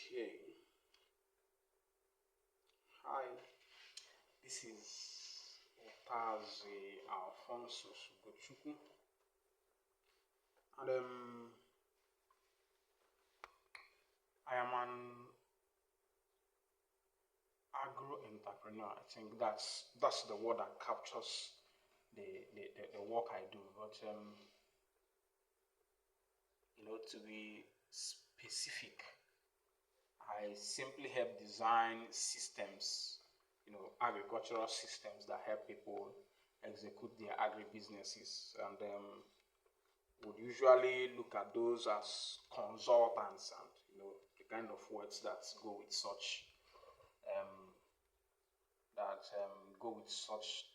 Okay. Hi, this is Otaze Alfonso Sugochukwu, and I am an agro entrepreneur. I think that's the word that captures the work I do. But to be specific, I simply help design systems, agricultural systems that help people execute their agribusinesses, and would usually look at those as consultants, and the kind of words that go with such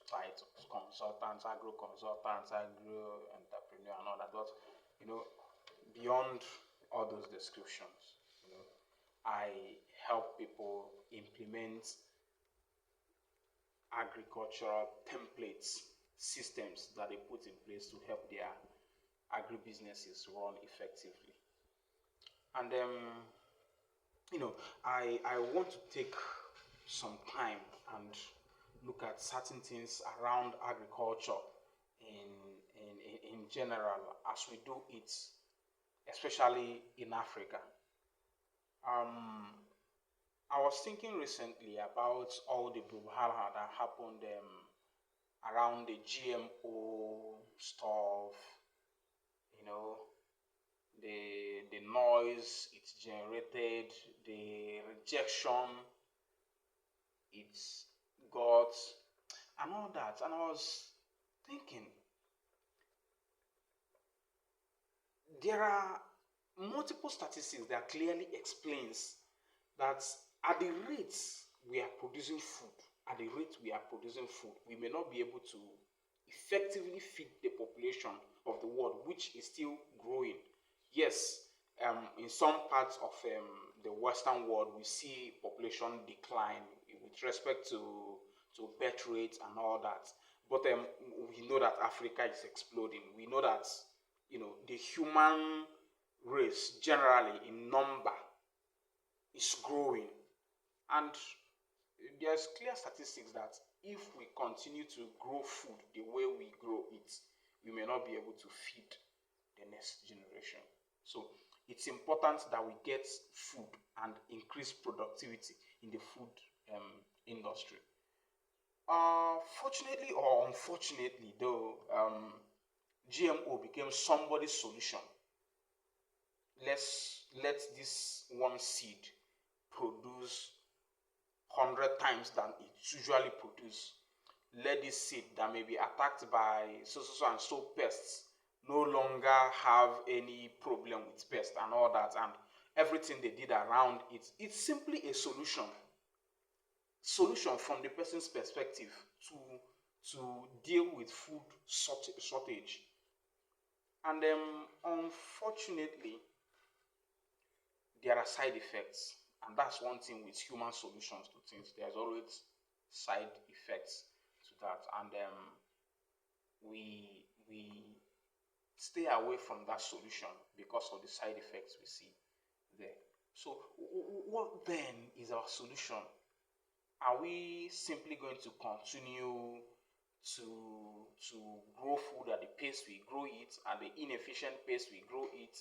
titles: consultants, agro consultants, agro entrepreneur, and all that. But beyond all those descriptions, I help people implement agricultural templates, systems that they put in place to help their agribusinesses run effectively. And I want to take some time and look at certain things around agriculture in general, as we do it, especially in Africa. I was thinking recently about all the brouhaha that happened around the GMO stuff, the noise it generated, the rejection it got, and all that. And I was thinking, there are multiple statistics that clearly explains that at the rates we are producing food, we may not be able to effectively feed the population of the world, which is still growing. Yes, in some parts of the Western world, we see population decline with respect to birth rate and all that. But we know that Africa is exploding. We know that the human race generally in number is growing, and there's clear statistics that if we continue to grow food the way we grow it, we may not be able to feed the next generation. So it's important that we get food and increase productivity in the food industry. Fortunately or unfortunately, though, GMO became somebody's solution. Let this one seed produce 100 times than it usually produces. Let this seed that may be attacked by so and so pests no longer have any problem with pests and all that, and everything they did around it. It's simply a solution from the person's perspective to deal with food shortage. And unfortunately, there are side effects, and that's one thing with human solutions to things. There's always side effects to that, and we stay away from that solution because of the side effects we see there. So what then is our solution? Are we simply going to continue to grow food at the pace we grow it, at the inefficient pace we grow it,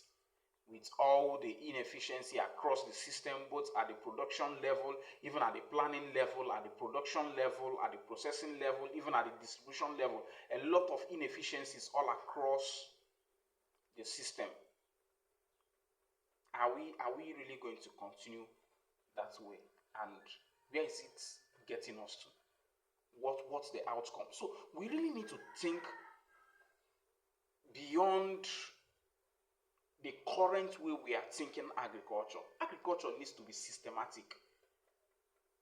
with all the inefficiency across the system, both at the production level, even at the planning level, at the production level, at the processing level, even at the distribution level? A lot of inefficiencies all across the system. Are we really going to continue that way? And where is it getting us to? What's the outcome? So we really need to think beyond the current way we are thinking agriculture. Agriculture needs to be systematic.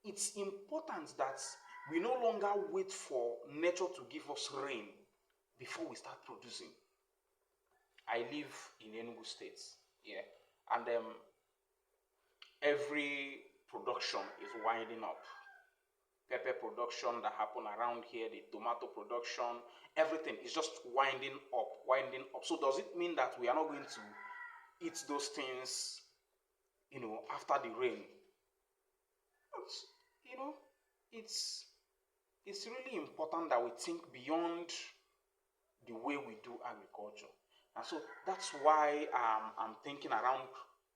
It's important that we no longer wait for nature to give us rain before we start producing. I live in Enugu State, and every production is winding up. Pepper production that happen around here, the tomato production, everything is just winding up. So does it mean that we are not going to eat those things after the rain. But, it's really important that we think beyond the way we do agriculture. And so that's why I'm thinking around,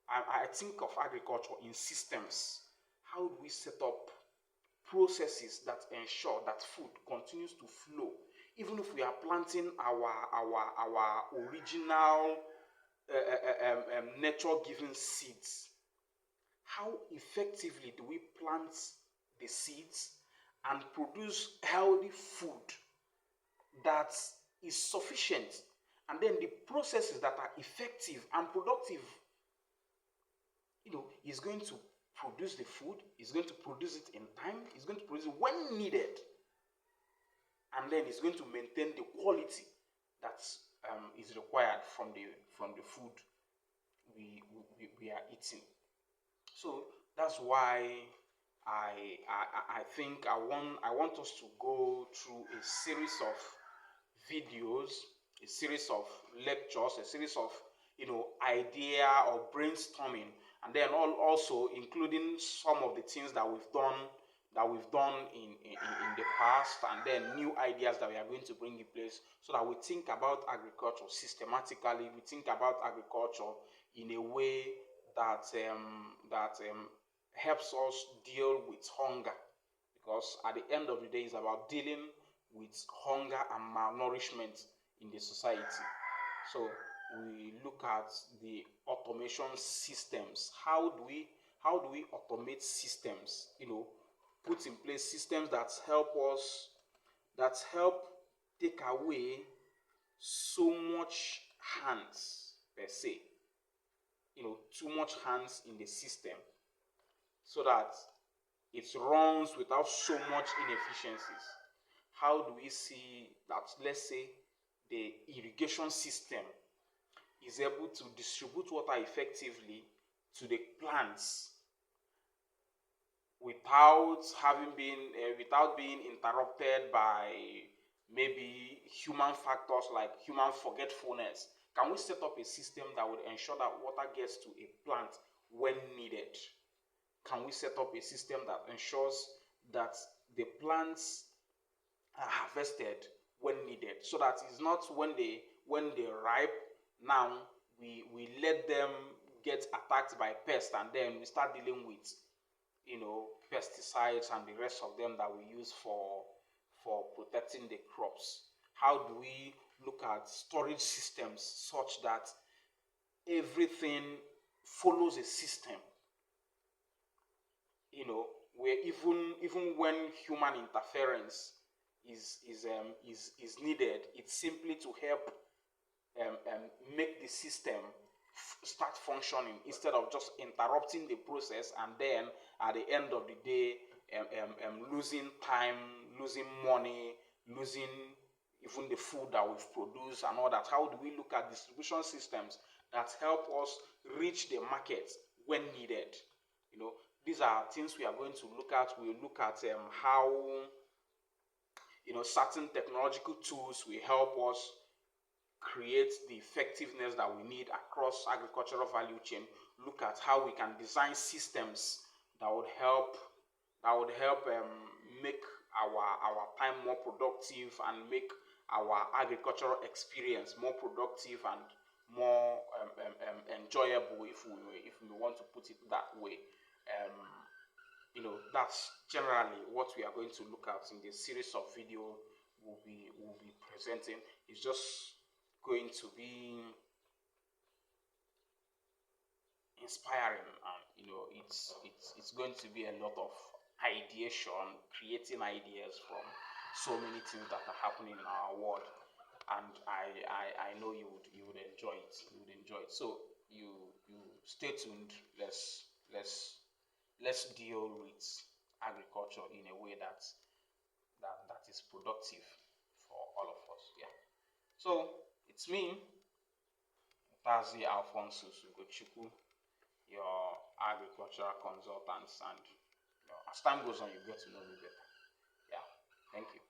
I think of agriculture in systems. How do we set up processes that ensure that food continues to flow, even if we are planting our original nature-given seeds? How effectively do we plant the seeds and produce healthy food that is sufficient, and then the processes that are effective and productive, is going to produce the food, is going to produce it in time, is going to produce it when needed, and then it's going to maintain the quality that is required from the food we are eating. So that's why I think I want us to go through a series of videos, a series of lectures, a series of idea or brainstorming, and then also including some of the things that we've done in the past, and then new ideas that we are going to bring in place, so that we think about agriculture systematically. We think about agriculture in a way that helps us deal with hunger, because at the end of the day, it's about dealing with hunger and malnourishment in the society. So we look at the automation systems. How do we automate systems? Put in place systems that help take away so much hands per se. Too much hands in the system, so that it runs without so much inefficiencies. How do we see that, let's say, the irrigation system is able to distribute water effectively to the plants without being interrupted by maybe human factors like human forgetfulness? Can we set up a system that would ensure that water gets to a plant when needed? Can we set up a system that ensures that the plants are harvested when needed, so that it's not when they ripe, now we let them get attacked by pests, and then we start dealing with pesticides and the rest of them that we use for protecting the crops? How do we look at storage systems such that everything follows a system, where even when human interference is needed, it's simply to help make the system start functioning, instead of just interrupting the process and then at the end of the day losing time, losing money, losing even the food that we've produced and all that. How do we look at distribution systems that help us reach the market when needed? These are things we are going to look at. We'll look at how certain technological tools will help us create the effectiveness that we need across agricultural value chain. Look at how we can design systems that would help make our time more productive and make our agricultural experience more productive and more enjoyable, if we want to put it that way. That's generally what we are going to look at in the series of video we'll be presenting. It's just going to be inspiring, and it's going to be a lot of ideation, creating ideas from so many things that are happening in our world, and I know you would enjoy it. So you stay tuned. Let's deal with agriculture in a way that is productive for all of us. Yeah. So it's me, Tazi Alfonso Sugochukwu, your agricultural consultant, and as time goes on, you get to know me better. Yeah. Thank you.